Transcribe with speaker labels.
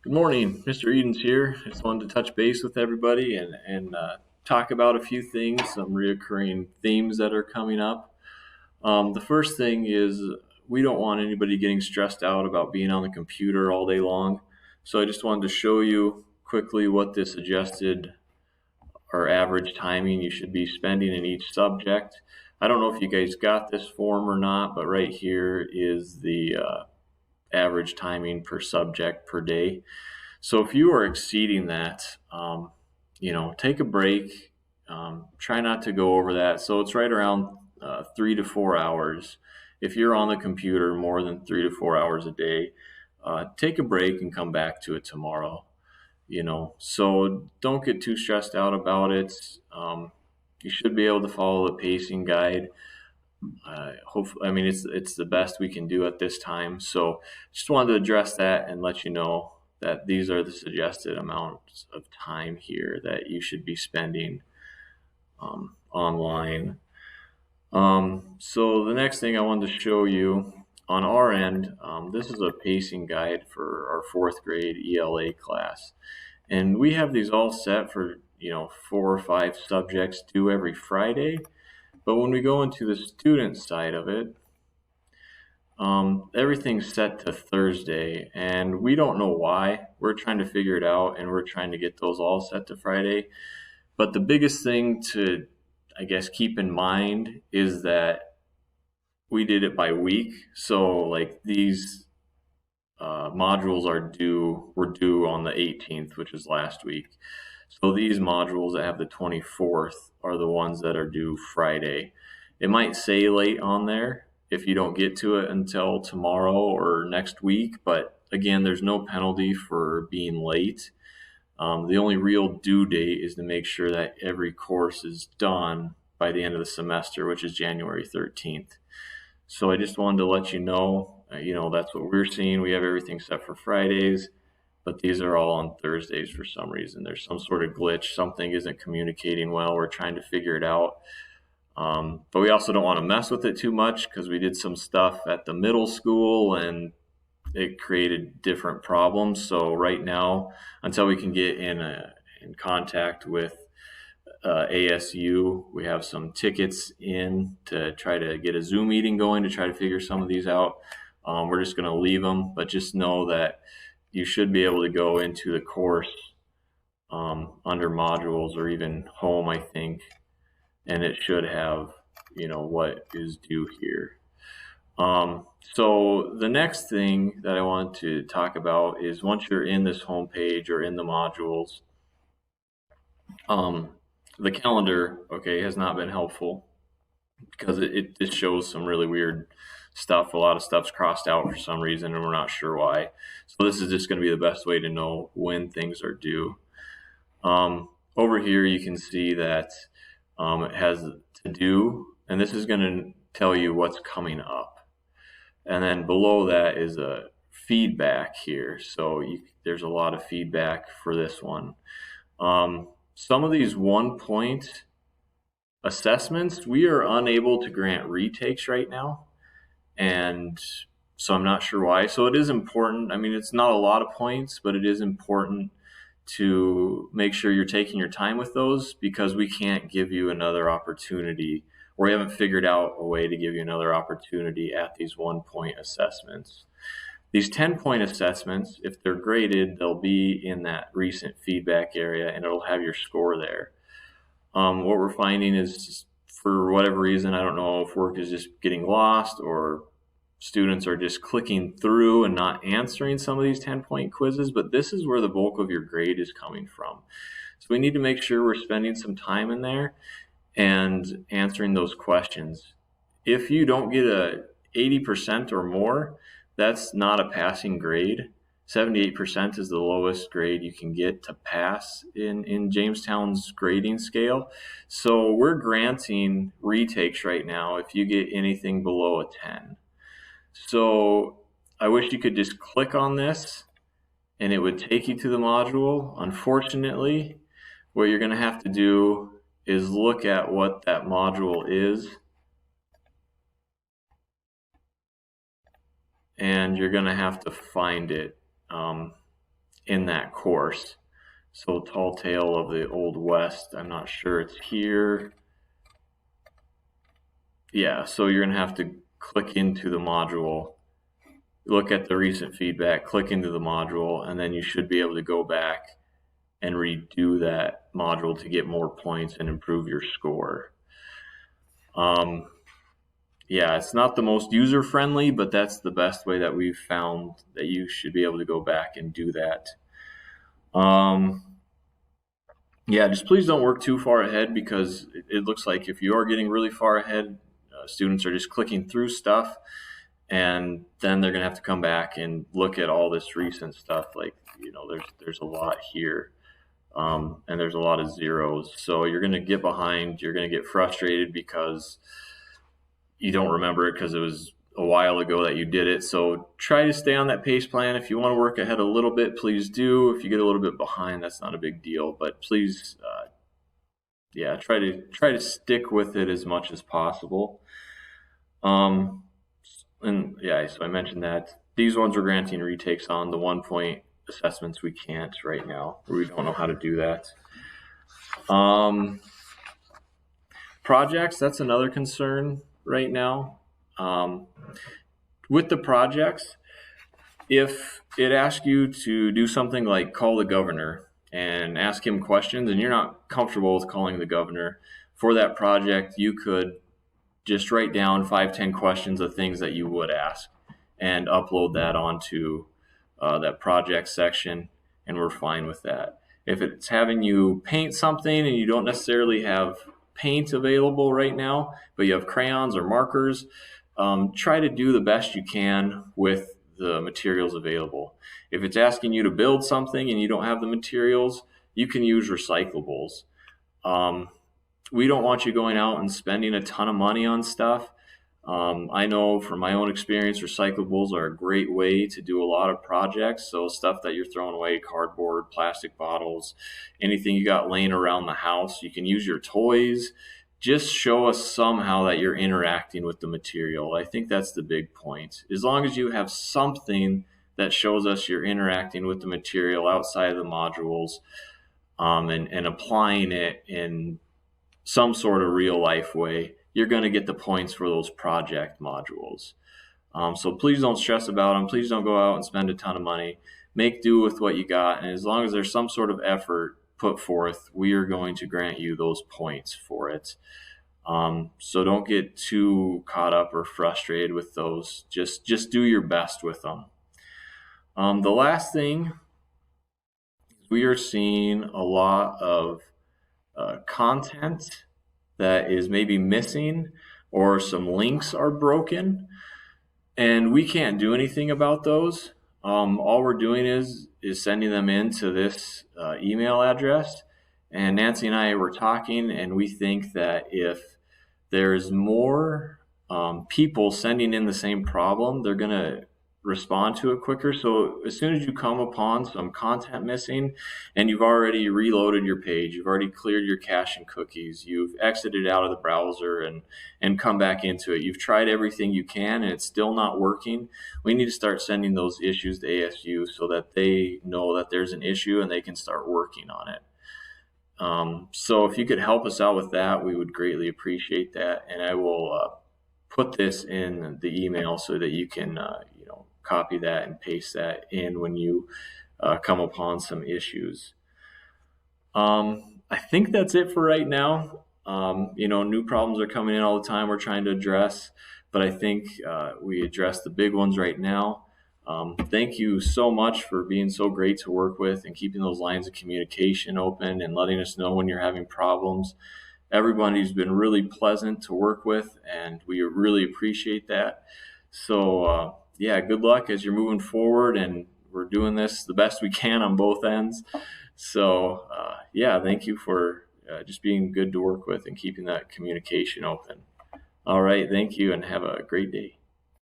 Speaker 1: Good morning, Mr. Edens here. Just wanted to touch base with everybody and talk about a few things, some reoccurring themes that are coming up. The first thing is we don't want anybody getting stressed out about being on the computer all day long. So I just wanted to show you quickly what this adjusted or average timing you should be spending in each subject. I don't know if you guys got this form or not, but right here is the average timing per subject per day. So if you are exceeding that, take a break. Try not to go over that. So it's right around 3 to 4 hours. If you're on the computer more than 3 to 4 hours a day, take a break and come back to it tomorrow. So don't get too stressed out about it. You should be able to follow the pacing guide. Hopefully, I mean, it's the best we can do at this time. So just wanted to address that and let you know that these are the suggested amounts of time here that you should be spending online. So the next thing I wanted to show you on our end, this is a pacing guide for our fourth grade ELA class. And we have these all set for, 4 or 5 subjects due every Friday. But when we go into the student side of it, everything's set to Thursday, and we don't know why. We're trying to figure it out, and we're trying to get those all set to Friday. But the biggest thing to, I guess, keep in mind is that we did it by week. So, like, these modules were due on the 18th, which is last week. So these modules that have the 24th are the ones that are due Friday. It might say late on there if you don't get to it until tomorrow or next week, but again, there's no penalty for being late. The only real due date is to make sure that every course is done by the end of the semester, which is January 13th. So I just wanted to let you know, that's what we're seeing. We have everything set for Fridays, but these are all on Thursdays for some reason. There's some sort of glitch. Something isn't communicating well. We're trying to figure it out. But we also don't want to mess with it too much because we did some stuff at the middle school and it created different problems. So right now, until we can get in contact with ASU, we have some tickets in to try to get a Zoom meeting going to try to figure some of these out. We're just going to leave them, but just know that you should be able to go into the course under modules or even home, I think, and it should have, what is due here. So the next thing that I want to talk about is once you're in this home page or in the modules, the calendar, has not been helpful because it just shows some really weird stuff. A lot of stuff's crossed out for some reason, and we're not sure why. So this is just going to be the best way to know when things are due. Over here, you can see that it has to do, and this is going to tell you what's coming up. And then below that is a feedback here. So there's a lot of feedback for this one. Some of these 1-point assessments, we are unable to grant retakes right now. And so I'm not sure why. So it is important. I mean, it's not a lot of points, but it is important to make sure you're taking your time with those because we can't give you another opportunity, or we haven't figured out a way to give you another opportunity at these 1-point assessments. These 10-point assessments, if they're graded, they'll be in that recent feedback area and it'll have your score there. What we're finding is, for whatever reason, I don't know if work is just getting lost or students are just clicking through and not answering some of these 10-point quizzes, but this is where the bulk of your grade is coming from. So we need to make sure we're spending some time in there and answering those questions. If you don't get a 80% or more, that's not a passing grade. 78% is the lowest grade you can get to pass in Jamestown's grading scale. So we're granting retakes right now if you get anything below a 10. So I wish you could just click on this and it would take you to the module. Unfortunately, what you're going to have to do is look at what that module is, and you're going to have to find it. in that course. So Tall Tale of the Old West, I'm not sure it's here. Yeah, so you're gonna have to click into the module, look at the recent feedback, click into the module, and then you should be able to go back and redo that module to get more points and improve your score. Yeah, it's not the most user friendly, but that's the best way that we've found that you should be able to go back and do that. Yeah, just please don't work too far ahead, because it looks like if you are getting really far ahead, students are just clicking through stuff, and then they're going to have to come back and look at all this recent stuff. Like, there's a lot here. And there's a lot of zeros. So you're going to get behind, you're going to get frustrated because you don't remember it because it was a while ago that you did it. So try to stay on that pace plan. If you want to work ahead a little bit, please do. If you get a little bit behind, that's not a big deal, but please, try to stick with it as much as possible. So I mentioned that these ones we're granting retakes on. The 1-point assessments we can't right now. We don't know how to do that. Projects, that's another concern right now. With the projects, if it asks you to do something like call the governor and ask him questions, and you're not comfortable with calling the governor for that project, you could just write down 5-10 questions of things that you would ask and upload that onto that project section, and we're fine with that. If it's having you paint something and you don't necessarily have paint available right now, but you have crayons or markers, try to do the best you can with the materials available. If it's asking you to build something and you don't have the materials, you can use recyclables. We don't want you going out and spending a ton of money on stuff. I know from my own experience, recyclables are a great way to do a lot of projects. So stuff that you're throwing away, cardboard, plastic bottles, anything you got laying around the house, you can use your toys. Just show us somehow that you're interacting with the material. I think that's the big point. As long as you have something that shows us you're interacting with the material outside of the modules, and applying it in some sort of real life way, you're going to get the points for those project modules. So please don't stress about them. Please don't go out and spend a ton of money. Make do with what you got. And as long as there's some sort of effort put forth, we are going to grant you those points for it. So don't get too caught up or frustrated with those. Just do your best with them. The last thing, we are seeing a lot of content that is maybe missing, or some links are broken, and we can't do anything about those. All we're doing is sending them into this email address, and Nancy and I were talking, and we think that if there's more people sending in the same problem, they're going to respond to it quicker. So as soon as you come upon some content missing and you've already reloaded your page, you've already cleared your cache and cookies, you've exited out of the browser and come back into it, you've tried everything you can and it's still not working, we need to start sending those issues to ASU so that they know that there's an issue and they can start working on it. So if you could help us out with that, we would greatly appreciate that. And I will put this in the email so that you can copy that and paste that in when you come upon some issues. I think that's it for right now. New problems are coming in all the time we're trying to address, but I think we addressed the big ones right now. Thank you so much for being so great to work with and keeping those lines of communication open and letting us know when you're having problems. Everybody's been really pleasant to work with, and we really appreciate that. So, good luck as you're moving forward, and we're doing this the best we can on both ends. So, thank you for just being good to work with and keeping that communication open. All right, thank you, and have a great day.